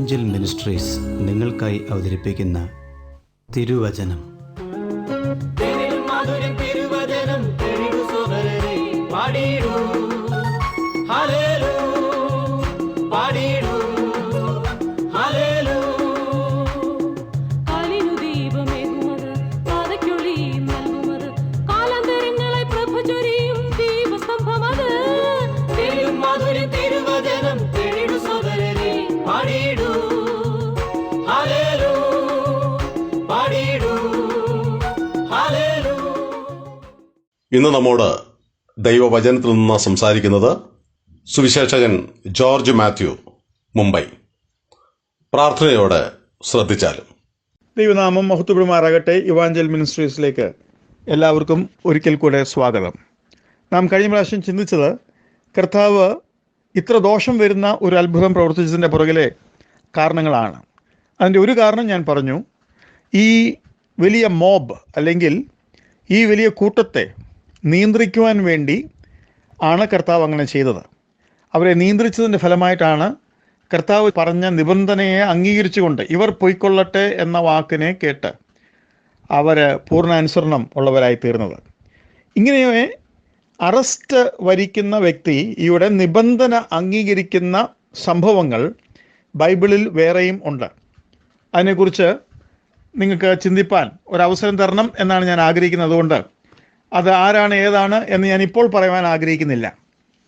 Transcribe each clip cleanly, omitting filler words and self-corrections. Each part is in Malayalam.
ഇവാഞ്ചൽ മിനിസ്ട്രീസ് നിങ്ങൾക്കായി അവതരിപ്പിക്കുന്ന തിരുവചനം. ഇന്ന് നമ്മോട് ദൈവവചനത്തിൽ നിന്ന് സംസാരിക്കുന്നത് സുവിശേഷകൻ ജോർജ് മാത്യു, മുംബൈ. പ്രാർത്ഥനയോടെ ശ്രദ്ധിച്ചാലും. ദൈവനാമം മഹത്വപ്പെടുമാറാകട്ടെ. ഇവാഞ്ചൽ മിനിസ്ട്രീസിലേക്ക് എല്ലാവർക്കും ഒരിക്കൽ കൂടെ സ്വാഗതം. നാം കഴിഞ്ഞ പ്രാവശ്യം ചിന്തിച്ചത് കർത്താവ് ഇത്ര ദോഷം വരുന്ന ഒരു അത്ഭുതം പ്രവർത്തിച്ചതിൻ്റെ പുറകിലെ കാരണങ്ങളാണ്. അതിൻ്റെ ഒരു കാരണം ഞാൻ പറഞ്ഞു, ഈ വലിയ മോബ് അല്ലെങ്കിൽ ഈ വലിയ കൂട്ടത്തെ നിയന്ത്രിക്കുവാൻ വേണ്ടി ആണ് കർത്താവ് അങ്ങനെ ചെയ്തത്. അവരെ നിയന്ത്രിച്ചതിൻ്റെ ഫലമായിട്ടാണ് കർത്താവ് പറഞ്ഞ നിബന്ധനയെ അംഗീകരിച്ചുകൊണ്ട് ഇവർ പൊയ്ക്കൊള്ളട്ടെ എന്ന വാക്കിനെ കേട്ട് അവർ പൂർണ്ണാനുസരണം ഉള്ളവരായി തീർന്നത്. ഇങ്ങനെ അറസ്റ്റ് വരിക്കുന്ന വ്യക്തിയുടെ നിബന്ധന അംഗീകരിക്കുന്ന സംഭവങ്ങൾ ബൈബിളിൽ വേറെയും ഉണ്ട്. അതിനെക്കുറിച്ച് നിങ്ങൾക്ക് ചിന്തിപ്പാൻ ഒരവസരം തരണം എന്നാണ് ഞാൻ ആഗ്രഹിക്കുന്നത്. അതുകൊണ്ട് അത് ആരാണ് ഏതാണ് എന്ന് ഞാൻ ഇപ്പോൾ പറയുവാൻ ആഗ്രഹിക്കുന്നില്ല.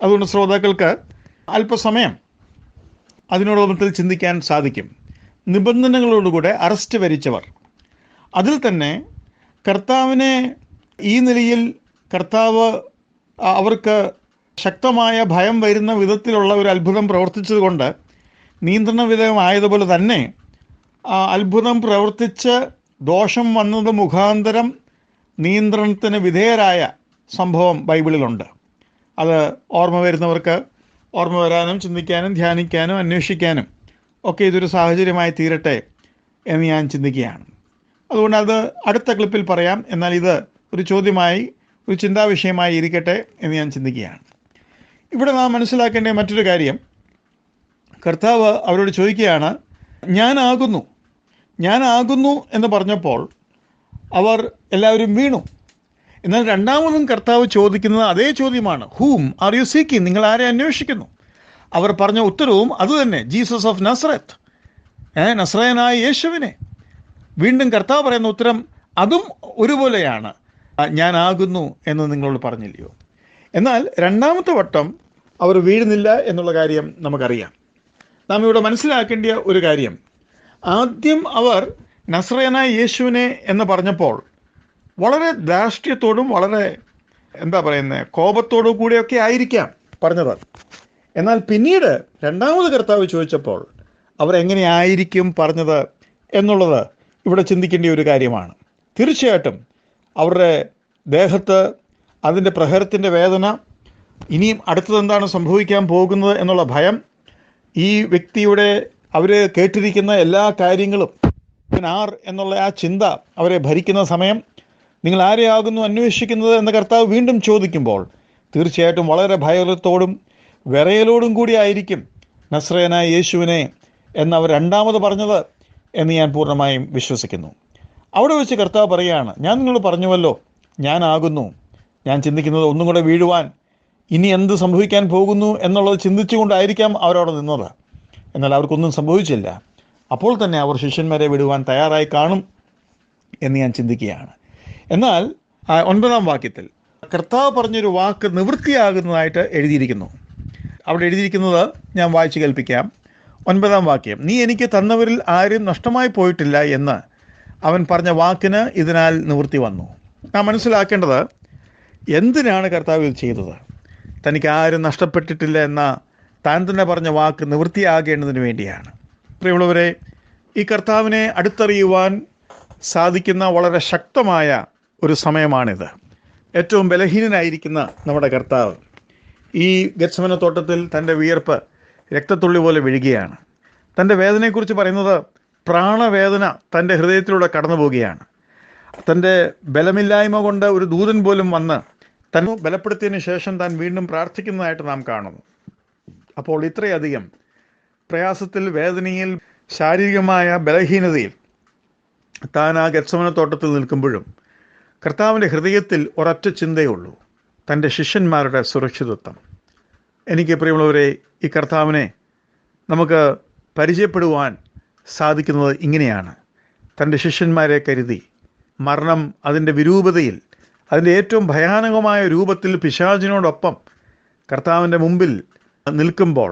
അതുകൊണ്ട് ശ്രോതാക്കൾക്ക് അല്പസമയം അതിനോടൊപ്പത്തിൽ ചിന്തിക്കാൻ സാധിക്കും. നിബന്ധനകളോടുകൂടെ അറസ്റ്റ് വരിച്ചവർ, അതിൽ തന്നെ കർത്താവിനെ ഈ നിലയിൽ കർത്താവ് അവർക്ക് ശക്തമായ ഭയം വരുന്ന വിധത്തിലുള്ള ഒരു അത്ഭുതം പ്രവർത്തിച്ചതുകൊണ്ട് നിയന്ത്രണ വിധേയമായതുപോലെ തന്നെ അത്ഭുതം പ്രവർത്തിച്ച് ദോഷം വന്നത് മുഖാന്തരം നിയന്ത്രണത്തിന് വിധേയരായ സംഭവം ബൈബിളിലുണ്ട്. അത് ഓർമ്മ വരുന്നവർക്ക് ഓർമ്മ വരാനും ചിന്തിക്കാനും ധ്യാനിക്കാനും അന്വേഷിക്കാനും ഒക്കെ ഇതൊരു സാഹചര്യമായി തീരട്ടെ എന്ന് ഞാൻ ചിന്തിക്കുകയാണ്. അതുകൊണ്ട് അത് അടുത്ത ക്ലിപ്പിൽ പറയാം. എന്നാൽ ഇത് ഒരു ചോദ്യമായി, ഒരു ചിന്താവിഷയമായി ഇരിക്കട്ടെ എന്ന് ഞാൻ ചിന്തിക്കുകയാണ്. ഇവിടെ നാം മനസ്സിലാക്കേണ്ട മറ്റൊരു കാര്യം, കർത്താവ് അവരോട് ചോദിക്കുകയാണ്, ഞാനാകുന്നു എന്ന് പറഞ്ഞപ്പോൾ അവർ എല്ലാവരും വീണു. എന്നാൽ രണ്ടാമതും കർത്താവ് ചോദിക്കുന്നത് അതേ ചോദ്യമാണ്, ഹൂം ആർ യു സീക്കിങ്? നിങ്ങൾ ആരെ അന്വേഷിക്കുന്നു? അവർ പറഞ്ഞ ഉത്തരവും അതുതന്നെ, ജീസസ് ഓഫ് നസറത്ത്, നസ്രയനായ യേശുവിനെ. വീണ്ടും കർത്താവ് പറയുന്ന ഉത്തരം അതും ഒരുപോലെയാണ്, ഞാനാകുന്നു എന്ന് നിങ്ങളോട് പറഞ്ഞില്ലയോ? എന്നാൽ രണ്ടാമത്തെ വട്ടം അവർ വീഴുന്നില്ല എന്നുള്ള കാര്യം നമുക്കറിയാം. നാം ഇവിടെ മനസ്സിലാക്കേണ്ട ഒരു കാര്യം, ആദ്യം അവർ നസ്രയനായ യേശുവിനെ എന്ന് പറഞ്ഞപ്പോൾ വളരെ ധാർഷ്ട്യത്തോടും വളരെ കോപത്തോടു കൂടിയൊക്കെ ആയിരിക്കാം പറഞ്ഞത്. എന്നാൽ പിന്നീട് രണ്ടാമത് കർത്താവ് ചോദിച്ചപ്പോൾ അവരെങ്ങനെയായിരിക്കും പറഞ്ഞത് എന്നുള്ളത് ഇവിടെ ചിന്തിക്കേണ്ട ഒരു കാര്യമാണ്. തീർച്ചയായിട്ടും അവരുടെ ദേഹത്ത് അതിൻ്റെ പ്രഹരത്തിൻ്റെ വേദന, ഇനിയും അടുത്തതെന്താണ് സംഭവിക്കാൻ പോകുന്നത് എന്നുള്ള ഭയം, ഈ വ്യക്തിയുടെ അവർ കേട്ടിരിക്കുന്ന എല്ലാ കാര്യങ്ങളും ആർ എന്നുള്ള ആ ചിന്ത അവരെ ഭരിക്കുന്ന സമയം, നിങ്ങൾ ആരെയാകുന്നു അന്വേഷിക്കുന്നത് എന്ന് കർത്താവ് വീണ്ടും ചോദിക്കുമ്പോൾ തീർച്ചയായിട്ടും വളരെ ഭയത്തോടും വിറയലോടും കൂടി ആയിരിക്കും നസ്രയനായ യേശുവിനെ എന്നവർ രണ്ടാമത് പറഞ്ഞത് എന്ന് ഞാൻ പൂർണ്ണമായും വിശ്വസിക്കുന്നു. അവിടെ വെച്ച് കർത്താവ് പറയുകയാണ്, ഞാൻ നിങ്ങളോട് പറഞ്ഞുവല്ലോ ഞാനാകുന്നു. ഞാൻ ചിന്തിക്കുന്നത് ഒന്നും കൂടെ വീഴുവാൻ, ഇനി എന്ത് സംഭവിക്കാൻ പോകുന്നു എന്നുള്ളത് ചിന്തിച്ചുകൊണ്ടായിരിക്കാം അവരവിടെ നിന്നത്. എന്നാൽ അവർക്കൊന്നും സംഭവിച്ചില്ല. അപ്പോൾ തന്നെ അവർ ശിഷ്യന്മാരെ വിടുവാൻ തയ്യാറായി കാണും എന്ന് ഞാൻ ചിന്തിക്കുകയാണ്. എന്നാൽ 9-ാം വാക്യത്തിൽ കർത്താവ് പറഞ്ഞൊരു വാക്ക് നിവൃത്തിയാകുന്നതായിട്ട് എഴുതിയിരിക്കുന്നു. അവിടെ എഴുതിയിരിക്കുന്നത് ഞാൻ വായിച്ചു കേൾപ്പിക്കാം. 9-ാം വാക്യം, നീ എനിക്ക് തന്നവരിൽ ആരും നഷ്ടമായി പോയിട്ടില്ല എന്ന് അവൻ പറഞ്ഞ വാക്കിന് ഇതിനാൽ നിവൃത്തി വന്നു. നാം മനസ്സിലാക്കേണ്ടത്, എന്തിനാണ് കർത്താവ് ഇത് ചെയ്തത്? തനിക്ക് ആരും നഷ്ടപ്പെട്ടിട്ടില്ല എന്ന താൻ തന്നെ പറഞ്ഞ വാക്ക് നിവൃത്തിയാകേണ്ടതിന് വേണ്ടിയാണ്. പ്രിയമുള്ളവരെ, ഈ കർത്താവിനെ അടുത്തറിയുവാൻ സാധിക്കുന്ന വളരെ ശക്തമായ ഒരു സമയമാണിത്. ഏറ്റവും ബലഹീനനായിരിക്കുന്ന നമ്മുടെ കർത്താവ് ഈ ഗെത്സമന തോട്ടത്തിൽ തൻ്റെ വിയർപ്പ് രക്തത്തുള്ളി പോലെ വീഴുകയാണ്. തൻ്റെ വേദനയെക്കുറിച്ച് പറയുന്നത് പ്രാണവേദന തൻ്റെ ഹൃദയത്തിലൂടെ കടന്നു പോവുകയാണ്. തൻ്റെ ബലമില്ലായ്മ കൊണ്ട് ഒരു ദൂതൻ പോലും വന്ന് തന്നെ ബലപ്പെടുത്തിയതിന് ശേഷം താൻ വീണ്ടും പ്രാർത്ഥിക്കുന്നതായിട്ട് നാം കാണുന്നു. അപ്പോൾ ഇത്രയധികം പ്രയാസത്തിൽ, വേദനയിൽ, ശാരീരികമായ ബലഹീനതയിൽ താൻ ആ ഗത്സമന തോട്ടത്തിൽ നിൽക്കുമ്പോഴും കർത്താവിൻ്റെ ഹൃദയത്തിൽ ഒരൊറ്റ ചിന്തയുള്ളൂ, തൻ്റെ ശിഷ്യന്മാരുടെ സുരക്ഷിതത്വം. എനിക്ക് പ്രിയമുള്ളവരെ, ഈ കർത്താവിനെ നമുക്ക് പരിചയപ്പെടുവാൻ സാധിക്കുന്നത് ഇങ്ങനെയാണ്. തൻ്റെ ശിഷ്യന്മാരെ കരുതി മരണം അതിൻ്റെ വിരൂപതയിൽ, അതിൻ്റെ ഏറ്റവും ഭയാനകമായ രൂപത്തിൽ പിശാചിനോടൊപ്പം കർത്താവിൻ്റെ മുമ്പിൽ നിൽക്കുമ്പോൾ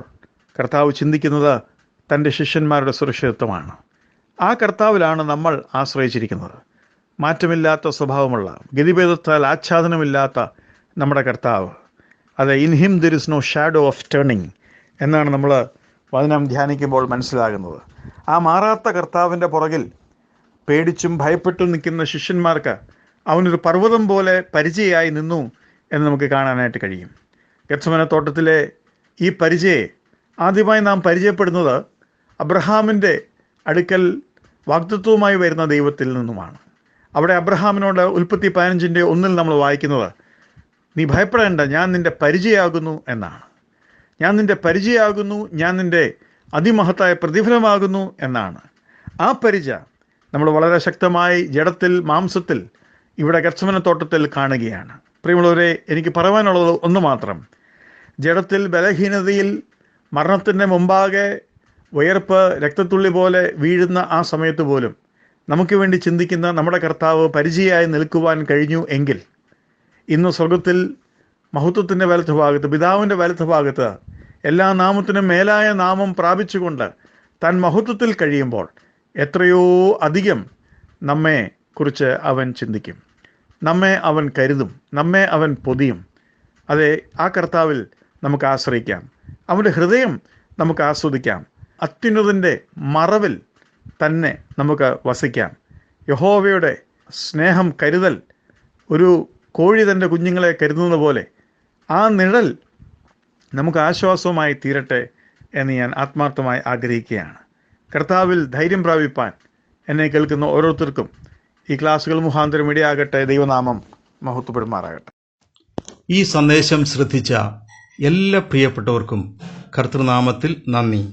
കർത്താവ് ചിന്തിക്കുന്നത് തൻ്റെ ശിഷ്യന്മാരുടെ സുരക്ഷിതത്വമാണ്. ആ കർത്താവിലാണ് നമ്മൾ ആശ്രയിച്ചിരിക്കുന്നത്. മാറ്റമില്ലാത്ത സ്വഭാവമുള്ള, ഗതിഭേദത്താൽ ആച്ഛാദനമില്ലാത്ത നമ്മുടെ കർത്താവ്. അത് in him there is no shadow of turning എന്നാണ് നമ്മൾ വചനം ധ്യാനിക്കുമ്പോൾ മനസ്സിലാകുന്നത്. ആ മാറാത്ത കർത്താവിൻ്റെ പുറകിൽ പേടിച്ചും ഭയപ്പെട്ടും നിൽക്കുന്ന ശിഷ്യന്മാർക്ക് അവനൊരു പർവ്വതം പോലെ പരിചയമായി നിന്നു എന്ന് നമുക്ക് കാണാനായിട്ട് കഴിയും. ഗത്സമന തോട്ടത്തിലെ ഈ പരിചയെ ആദ്യമായി നാം പരിചയപ്പെടുന്നത് അബ്രഹാമിൻ്റെ അടുക്കൽ വാഗ്ദത്വവുമായി വരുന്ന ദൈവത്തിൽ നിന്നുമാണ്. അവിടെ അബ്രഹാമിനോട് ഉൽപ്പത്തി 15:1 നമ്മൾ വായിക്കുന്നത്, നീ ഭയപ്പെടേണ്ട, ഞാൻ നിൻ്റെ പരിചയമാകുന്നു എന്നാണ്. ഞാൻ നിൻ്റെ പരിചയമാകുന്നു, ഞാൻ നിൻ്റെ അതിമഹത്തായ പ്രതിഫലമാകുന്നു എന്നാണ്. ആ പരിച നമ്മൾ വളരെ ശക്തമായി ജഡത്തിൽ, മാംസത്തിൽ ഇവിടെ ഗത്സമന തോട്ടത്തിൽ കാണുകയാണ്. പ്രിയമുള്ളവരെ, എനിക്ക് പറയാനുള്ളത് ഒന്ന് മാത്രം. ജഡത്തിൽ, ബലഹീനതയിൽ, മരണത്തിൻ്റെ മുമ്പാകെ ഉയർപ്പ് രക്തത്തുള്ളി പോലെ വീഴുന്ന ആ സമയത്ത് പോലും നമുക്ക് വേണ്ടി ചിന്തിക്കുന്ന നമ്മുടെ കർത്താവ് പരിചയമായി നിൽക്കുവാൻ കഴിഞ്ഞു എങ്കിൽ ഇന്ന് സ്വർഗത്തിൽ മഹത്വത്തിൻ്റെ വലത്തുഭാഗത്ത്, പിതാവിൻ്റെ വലത്തുഭാഗത്ത് എല്ലാ നാമത്തിനും മേലായ നാമം പ്രാപിച്ചുകൊണ്ട് താൻ മഹത്വത്തിൽ കഴിയുമ്പോൾ എത്രയോ അധികം നമ്മെ കുറിച്ച് അവൻ ചിന്തിക്കും, നമ്മെ അവൻ കരുതും, നമ്മെ അവൻ പൊതിയും. അതെ, ആ കർത്താവിൽ നമുക്ക് ആശ്രയിക്കാം. അവൻ്റെ ഹൃദയം നമുക്ക് ആസ്വദിക്കാം. അത്യുന്നതൻ്റെ മറവിൽ തന്നെ നമുക്ക് വസിക്കാം. യഹോവയുടെ സ്നേഹം, കരുതൽ, ഒരു കോഴി തൻ്റെ കുഞ്ഞുങ്ങളെ കരുതുന്നത് പോലെ ആ നിഴൽ നമുക്ക് ആശ്വാസവുമായി തീരട്ടെ എന്ന് ഞാൻ ആത്മാർത്ഥമായി ആഗ്രഹിക്കുകയാണ്. കർത്താവിൽ ധൈര്യം പ്രാപിപ്പാൻ എന്നെ കേൾക്കുന്ന ഓരോരുത്തർക്കും ഈ ക്ലാസ്സുകൾ മുഖാന്തരം ഇടയാകട്ടെ. ദൈവനാമം മഹത്വപ്പെടുമാറാകട്ടെ. ഈ സന്ദേശം ശ്രദ്ധിച്ച എല്ലാ പ്രിയപ്പെട്ടവർക്കും കർത്തൃനാമത്തിൽ നന്ദി.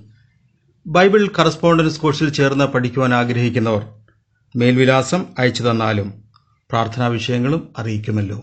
ബൈബിൾ കറസ്പോണ്ടൻസ് കോഴ്സിൽ ചേർന്ന് പഠിക്കുവാൻ ആഗ്രഹിക്കുന്നവർ മേൽവിലാസം അയച്ചു തന്നാലും പ്രാർത്ഥനാ വിഷയങ്ങളും അറിയിക്കുമല്ലോ.